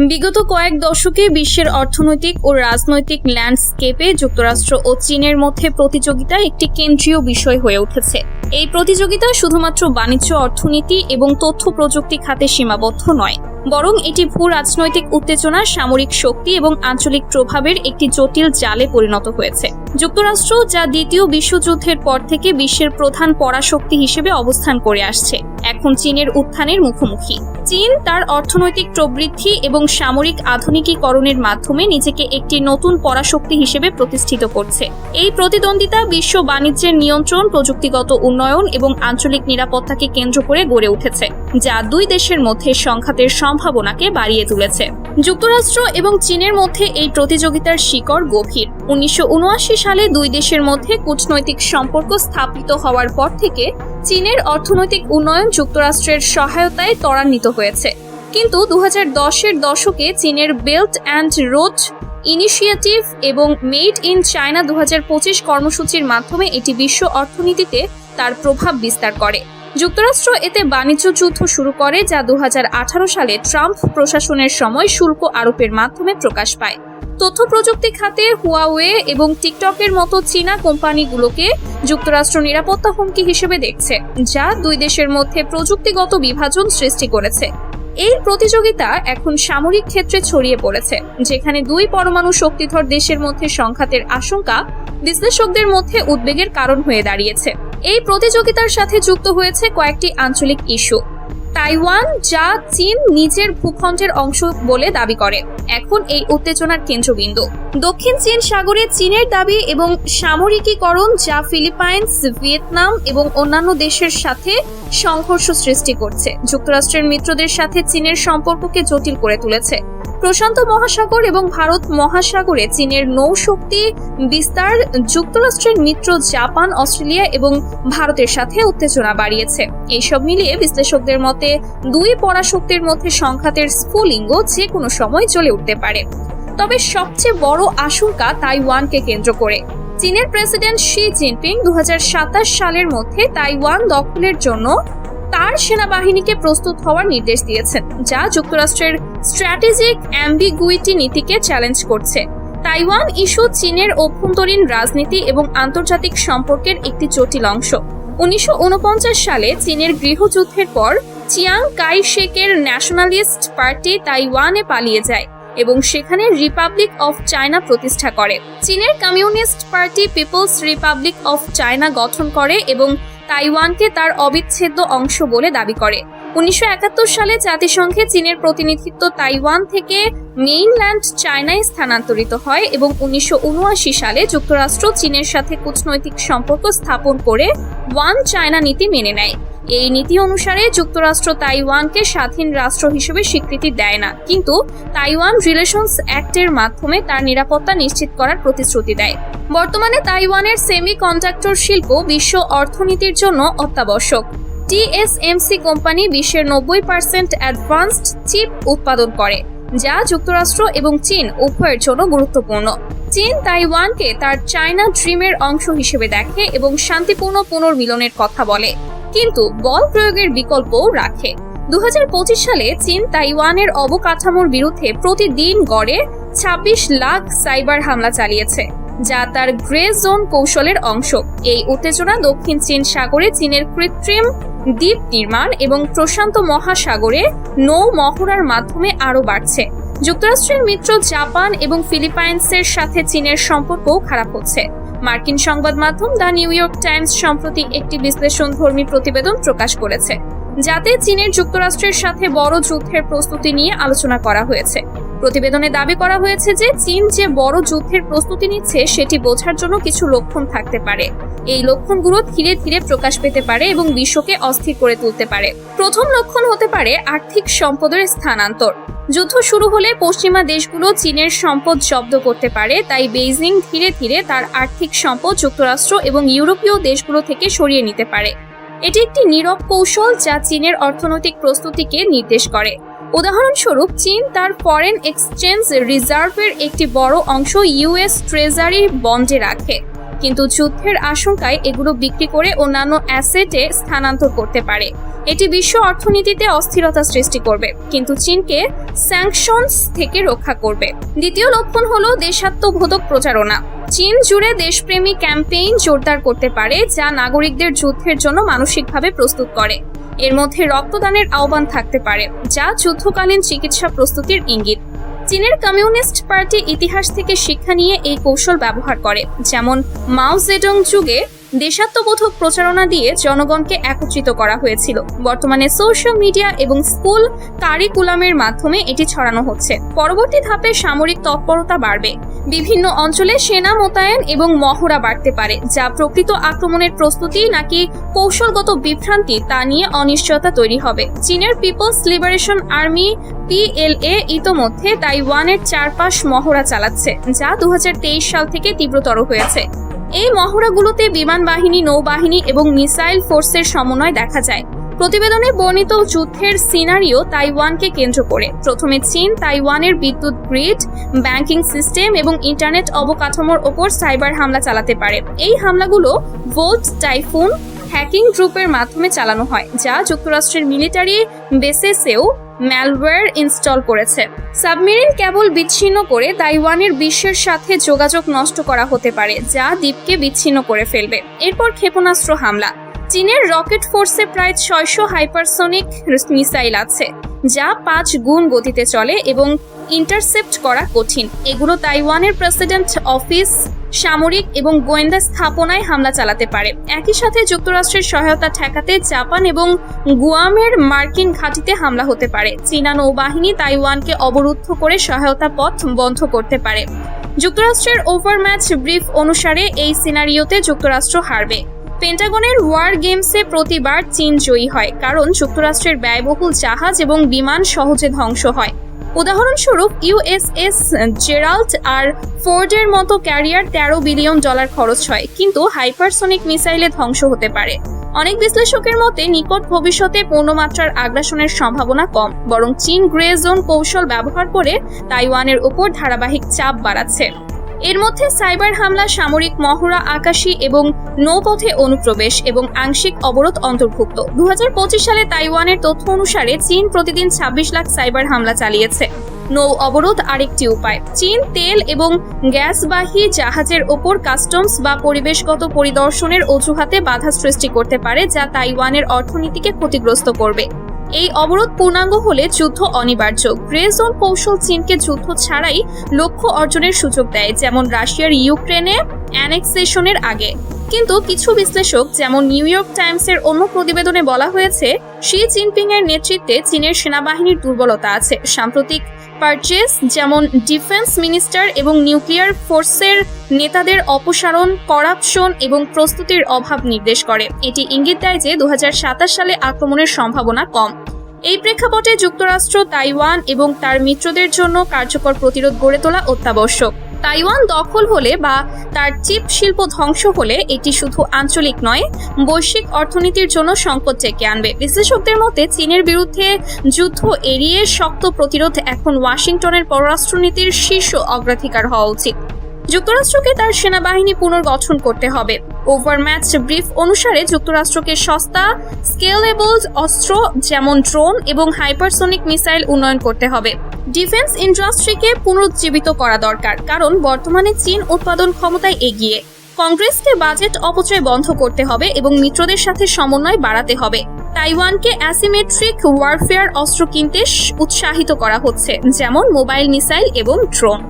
বিগত কয়েক দশকে বিশ্বের অর্থনৈতিক ও রাজনৈতিক ল্যান্ডস্কেপে যুক্তরাষ্ট্র ও চীনের মধ্যে প্রতিযোগিতা একটি কেন্দ্রীয় বিষয় হয়ে উঠেছে। এই প্রতিযোগিতা শুধুমাত্র বাণিজ্য, অর্থনীতি এবং তথ্য প্রযুক্তি খাতে সীমাবদ্ধ নয়, বরং এটি ভূ রাজনৈতিক উত্তেজনা, সামরিক শক্তি এবং আঞ্চলিক প্রভাবের একটি জটিল জালে পরিণত হয়েছে। যুক্তরাষ্ট্র, যা দ্বিতীয় বিশ্বযুদ্ধের পর থেকে বিশ্বের প্রধান পরাশক্তি হিসেবে অবস্থান করে আসছে, এখন চীনের উত্থানের মুখোমুখি। চীন তার অর্থনৈতিক প্রবৃদ্ধি এবং সামরিক আধুনিকীকরণের মাধ্যমে নিজেকে একটি নতুন পরাশক্তি হিসেবে প্রতিষ্ঠিত করছে। এই প্রতিদ্বন্দ্বিতা বিশ্ব বাণিজ্যের নিয়ন্ত্রণ, প্রযুক্তিগত উন্নয়ন এবং আঞ্চলিক নিরাপত্তাকে কেন্দ্র করে গড়ে উঠেছে, যা দুই দেশের মধ্যে সংঘাতের সম্ভাবনাকে বাড়িয়ে তুলেছে। যুক্তরাষ্ট্র এবং চীনের মধ্যে এই প্রতিযোগিতার শিকড় গভীর। 1979 সালে দুই দেশের মধ্যে কূটনৈতিক সম্পর্ক স্থাপিত হওয়ার পর থেকে চীনের অর্থনৈতিক উন্নয়ন যুক্তরাষ্ট্রের সহায়তায় ত্বরান্বিত হয়েছে। কিন্তু 2010-এর দশকে চীনের বেল্ট অ্যান্ড রোড ইনিশিয়েটিভ এবং মেড ইন চায়না 2025 কর্মসূচির মাধ্যমে এটি বিশ্ব অর্থনীতিতে তার প্রভাব বিস্তার করে। যুক্তরাষ্ট্র এতে বাণিজ্য যুদ্ধ শুরু করে, যা 2018 সালে ট্রাম্প প্রশাসনের সময় শুল্ক আরোপের মাধ্যমে প্রকাশ পায়। তথ্য প্রযুক্তি খাতে হুয়াওয়ে এবং টিকটকের মতো চীনা কোম্পানিগুলোকে যুক্তরাষ্ট্র নিরাপত্তা হুমকি হিসেবে দেখছে, যা দুই দেশের মধ্যে প্রযুক্তিগত বিভাজন সৃষ্টি করেছে। এই প্রতিযোগিতা এখন সামরিক ক্ষেত্রে ছড়িয়ে পড়েছে, যেখানে দুই পরমাণু শক্তিধর দেশের মধ্যে সংঘাতের আশঙ্কা বিশ্লেষকদের মধ্যে উদ্বেগের কারণ হয়ে দাঁড়িয়েছে। এই প্রতিযোগিতার সাথে যুক্ত হয়েছে কয়েকটি আঞ্চলিক ইস্যু। তাইওয়ান, যা চীন নিজের ভূখণ্ডের অংশ বলে দাবি করে, এখন এই উত্তেজনার কেন্দ্রবিন্দু। দক্ষিণ চীন সাগরে চীনের দাবি এবং সামরিকীকরণ, যা ফিলিপাইন্স, ভিয়েতনাম এবং অন্যান্য দেশের সাথে সংঘর্ষ সৃষ্টি করছে, যুক্তরাষ্ট্রের মিত্রদের সাথে চীনের সম্পর্ককে জটিল করে তুলেছে। প্রশান্ত মহাসাগর এবং ভারত মহাসাগরে চীনের নৌশক্তি বিস্তার যুক্তরাষ্ট্রের মিত্র জাপান, অস্ট্রেলিয়া এবং ভারতের সাথে উত্তেজনা বাড়িয়েছে। এইসব মিলিয়ে বিশ্লেষকদের মতে দুই পরাশক্তির মধ্যে সংঘাতের স্ফুলিঙ্গ যে কোনো সময় জ্বলে উঠতে পারে। তবে সবচেয়ে বড় আশঙ্কা তাইওয়ানকে কেন্দ্র করে। চীনের প্রেসিডেন্ট শি জিনপিং 2027 সালের মধ্যে তাইওয়ান দখলের জন্য তার সেনাবাহিনীকে প্রস্তুত হওয়ার নির্দেশ দিয়েছেন, যা যুক্তরাষ্ট্রের স্ট্র্যাটেজিক অ্যাম্বিগুইটি নীতিকে চ্যালেঞ্জ করছে। তাইওয়ান ইস্যু চীনের অভ্যন্তরীণ রাজনীতি এবং আন্তর্জাতিক সম্পর্কের একটি জটিল অংশ। 1949 সালে চীনের গৃহযুদ্ধের পর চিয়াং কাই শেকের ন্যাশনালিস্ট পার্টি তাইওয়ানে পালিয়ে যায় এবং সেখানে রিপাবলিক অফ চায়না প্রতিষ্ঠা করে। চীনের Communist Party People's Republic of China গঠন করে এবং তাইওয়ানকে তার অবিচ্ছেদ্য অংশ বলে দাবি করে। 1971 সালে জাতিসংঘে চীনের প্রতিনিধিত্ব তাইওয়ান থেকে মেইনল্যান্ড চায়নায় স্থানান্তরিত হয় এবং 1979 সালে যুক্তরাষ্ট্র চীনের সাথে কূটনৈতিক সম্পর্ক স্থাপন করে ওয়ান চায়না নীতি মেনে নেয়। এই নীতি অনুসারে যুক্তরাষ্ট্র তাইওয়ানকে স্বাধীন রাষ্ট্র হিসেবে স্বীকৃতি দেয় না, কিন্তু তাইওয়ান রিলেশনস অ্যাক্টের মাধ্যমে তার নিরাপত্তা নিশ্চিত করার প্রতিশ্রুতি দেয়। বর্তমানে তাইওয়ানের সেমিকন্ডাক্টর শিল্প বিশ্ব অর্থনীতির জন্য অত্যাবশ্যক। TSMC কোম্পানি বিশ্বের 90% অ্যাডভান্সড চিপ উৎপাদন করে, যা যুক্তরাষ্ট্র এবং চীন উভয়ের জন্য গুরুত্বপূর্ণ। চীন তাইওয়ানকে তার চায়না ড্রিমের অংশ হিসেবে দেখে এবং শান্তিপূর্ণ পুনর্মিলনের কথা বলে, কিন্তু বল প্রয়োগের বিকল্পও রাখে। 2025 সালে চীন তাইওয়ানের অবকাঠামোর বিরুদ্ধে প্রতিদিন গড়ে 26 লাখ সাইবার হামলা চালিয়েছে, যা তার গ্রে জোন কৌশলের অংশ। এই উত্তেজনা দক্ষিণ চীন সাগরে চীনের কৃত্রিম দ্বীপ নির্মাণ এবং প্রশান্ত মহাসাগরে নৌ মহড়ার মাধ্যমে আরও বাড়ছে। যুক্তরাষ্ট্রের মিত্র জাপান এবং ফিলিপাইন্সের সাথে চীনের সম্পর্কও খারাপ হচ্ছে। মার্কিন সংবাদ মাধ্যম দ্য নিউ ইয়র্ক টাইমস সম্প্রতি একটি বিশ্লেষণধর্মী প্রতিবেদন প্রকাশ করেছে, যাতে চীনের যুক্তরাষ্ট্রের সাথে বড় যুদ্ধের প্রস্তুতি নিয়ে আলোচনা করা হয়েছে। প্রতিবেদনে দাবি করা হয়েছে যে চীন যে বড় যুদ্ধের প্রস্তুতি নিচ্ছে সেটি বোঝার জন্য কিছু লক্ষণ থাকতে পারে। এই লক্ষণগুলো ধীরে ধীরে প্রকাশ পেতে পারে এবং বিশ্বকে অস্থির করে তুলতে পারে। প্রথম লক্ষণ হতে পারে আর্থিক সম্পদের স্থানান্তর। যুদ্ধ শুরু হলে পশ্চিমা দেশগুলো চীনের সম্পদ জব্দ করতে পারে, তাই বেইজিং ধীরে ধীরে তার আর্থিক সম্পদ যুক্তরাষ্ট্র এবং ইউরোপীয় দেশগুলো থেকে সরিয়ে নিতে পারে। এটি একটি নীরব কৌশল যা চীনের অর্থনৈতিক প্রস্তুতিকে নির্দেশ করে। উদাহরণস্বরূপ, চীন তার ফরেন এক্সচেঞ্জ রিজার্ভের একটি বড় অংশ US ট্রেজারি বন্ডে রাখে, কিন্তু যুদ্ধের আশঙ্কায় এগুলো বিক্রি করে অন্যান্য অ্যাসেটে স্থানান্তর করতে পারে। এটি বিশ্ব অর্থনীতিতে অস্থিরতা সৃষ্টি করবে, কিন্তু চীনকে স্যাংশনস থেকে রক্ষা করবে। দ্বিতীয় লক্ষণ হলো দেশাত্মবোধক প্রচারণা। চীন জুড়ে দেশপ্রেমী ক্যাম্পেইন জোরদার করতে পারে, যা নাগরিকদের যুদ্ধের জন্য মানসিকভাবে প্রস্তুত করে। এর মধ্যে রক্তদানের আহ্বান থাকতে পারে, যা যুদ্ধকালীন চিকিৎসা প্রস্তুতির ইঙ্গিত। চীনের কমিউনিস্ট পার্টি ইতিহাস থেকে শিক্ষা নিয়ে এই কৌশল ব্যবহার করে, যেমন মাও জেডং যুগে দেশাত্মবোধক প্রচারণা দিয়ে জনগণকে একত্রিত করা হয়েছিল। বর্তমানে সোশ্যাল মিডিয়া এবং স্কুল কারিকুলামের মাধ্যমে এটি ছড়ানো হচ্ছে। পরবর্তী ধাপে সামরিক তৎপরতা বাড়বে। বিভিন্ন অঞ্চলে সেনা মোতায়েন এবং মহড়া বাড়তে পারে, যা প্রকৃত আক্রমণের প্রস্তুতি নাকি কৌশলগত বিভ্রান্তি তা নিয়ে অনিশ্চয়তা তৈরি হবে। চীনের পিপলস লিবারেশন আর্মি PLA ইতোমধ্যে তাইওয়ানের চারপাশ মহড়া চালাচ্ছে, যা 2023 সাল থেকে তীব্রতর হয়েছে। এই মহড়াগুলোতে বিমান বাহিনী, নৌবাহিনী এবং মিসাইল ফোর্সের সমন্বয় দেখা যায়। প্রতিবেদনে বর্ণিত যুদ্ধের সিনারিও তাইওয়ানকে কেন্দ্র করে। প্রথমে চীন তাইওয়ানের বিদ্যুৎ গ্রিড, ব্যাংকিং সিস্টেম এবং ইন্টারনেট অবকাঠামোর ওপর সাইবার হামলা চালাতে পারে। এই হামলাগুলো ভোল্ট টাইফুন হ্যাকিং গ্রুপের মাধ্যমে চালানো হয়, যা যুক্তরাষ্ট্রের মিলিটারি বেসেসেও ম্যালওয়্যার ইনস্টল করেছে। সাবমেরিন কেবল বিচ্ছিন্ন করে তাইওয়ানের বিশ্বের সাথে যোগাযোগ নষ্ট করা হতে পারে, যা দ্বীপকে বিচ্ছিন্ন করে ফেলবে। এরপর ক্ষেপণাস্ত্র হামলা। চীনের রকেট ফোর্সে প্রায় 600 হাইপারসোনিক মিসাইল আছে, যা 5 গুণ গতিতে চলে এবং ইন্টারসেপ্ট করা কঠিন। এগুলো তাইওয়ানের প্রেসিডেন্ট অফিস, সামরিক এবং গোয়েন্দা স্থাপনায় হামলা চালাতে পারে। একই সাথে যুক্তরাষ্ট্রের সহায়তা ঠেকাতে জাপান এবং গুয়ামের মার্কিন ঘাঁটিতে হামলা হতে পারে। চীনা নৌবাহিনী তাইওয়ানকে অবরুদ্ধ করে সহায়তা পথ বন্ধ করতে পারে। যুক্তরাষ্ট্রের ওভারম্যাচ ব্রিফ অনুসারে এই সিনারিওতে যুক্তরাষ্ট্র হারবে। পেন্টাগনের ওয়ার গেমসে প্রতিবার চীন জয়ী হয়, কারণ যুক্তরাষ্ট্রের ব্যয়বহুল জাহাজ এবং বিমান সহজে ধ্বংস হয়। উদাহরণস্বরূপ USS জেরাল্ড আর ফোর্ডের মতো ক্যারিয়ার $13 বিলিয়ন খরচ হয়, কিন্তু হাইপারসোনিক মিসাইলে ধ্বংস হতে পারে। অনেক বিশ্লেষকের মতে নিকট ভবিষ্যতে পূর্ণমাত্রার আগ্রাসনের সম্ভাবনা কম, বরং চীন গ্রে জোন কৌশল ব্যবহার করে তাইওয়ানের উপর ধারাবাহিক চাপ বাড়াচ্ছে। এর মধ্যে সাইবার হামলা, সামরিক মহড়া, আকাশী এবং নৌপথে অনুপ্রবেশ এবং আংশিক অবরোধ অন্তর্ভুক্ত। 2025 সালে তাইওয়ানের তথ্য অনুসারে চীন প্রতিদিন 26 লাখ সাইবার হামলা চালিয়েছে। নৌ অবরোধ আরেকটি উপায়। চীন তেল এবং গ্যাসবাহী জাহাজের ওপর কাস্টমস বা পরিবেশগত পরিদর্শনের অজুহাতে বাধা সৃষ্টি করতে পারে, যা তাইওয়ানের অর্থনীতিকে ক্ষতিগ্রস্ত করবে। এই অবরোধ পূর্ণাঙ্গ হলে যুদ্ধ অনিবার্য। গ্রে জোন কৌশল চীনকে যুদ্ধ ছাড়াই লক্ষ্য অর্জনের সুযোগ দেয়, যেমন রাশিয়ার ইউক্রেনে অ্যানেক্সেশনের আগে। কিন্তু কিছু বিশ্লেষক, যেমন নিউ ইয়র্ক টাইমসের অন্য প্রতিবেদনে বলা হয়েছে, শি জিনপিং এর নেতৃত্বে চীনের সেনাবাহিনীর দুর্বলতা আছে। সাম্প্রতিক পারচেস, যেমন ডিফেন্স মিনিস্টার এবং নিউক্লিয়ার ফোর্সের নেতাদের অপসারণ, করাপশন এবং প্রস্তুতির অভাব নির্দেশ করে। এটি ইঙ্গিত দেয় যে 2027 সালে আক্রমণের সম্ভাবনা কম। এই প্রেক্ষাপটে যুক্তরাষ্ট্র, তাইওয়ান এবং তার মিত্রদের জন্য কার্যকর প্রতিরোধ গড়ে তোলা অত্যাবশ্যক। তাইওয়ান দখল হলে বা তার চিপ শিল্প ধ্বংস হলে এটি শুধু আঞ্চলিক নয়, বৈশ্বিক অর্থনীতির জন্য সংকট ডেকে আনবে। বিশ্লেষকদের মতে চীনের বিরুদ্ধে যুদ্ধ এড়িয়ে শক্ত প্রতিরোধ এখন ওয়াশিংটনের পররাষ্ট্রনীতির শীর্ষ অগ্রাধিকার হওয়া উচিত। যুক্তরাষ্ট্রকে তার সেনাবাহিনী পুনর্গঠন করতে হবে। ওভারম্যাচ ব্রিফ অনুসারে যুক্তরাষ্ট্রকে সস্তা স্কেলেবল অস্ত্র যেমন ড্রোন এবং হাইপারসোনিক মিসাইল উন্নয়ন করতে হবে। ডিফেন্স ইন্ডাস্ট্রিকে পুনরুজ্জীবিত করা দরকার, কারণ বর্তমানে চীন উৎপাদন ক্ষমতায় এগিয়ে। কংগ্রেসকে বাজেট অপচয় বন্ধ করতে হবে এবং মিত্রদের সাথে সমন্বয় বাড়াতে হবে। তাইওয়ানকে অ্যাসিমেট্রিক ওয়ারফেয়ার অস্ত্র কিনতে উৎসাহিত করা হচ্ছে, যেমন মোবাইল মিসাইল এবং ড্রোন।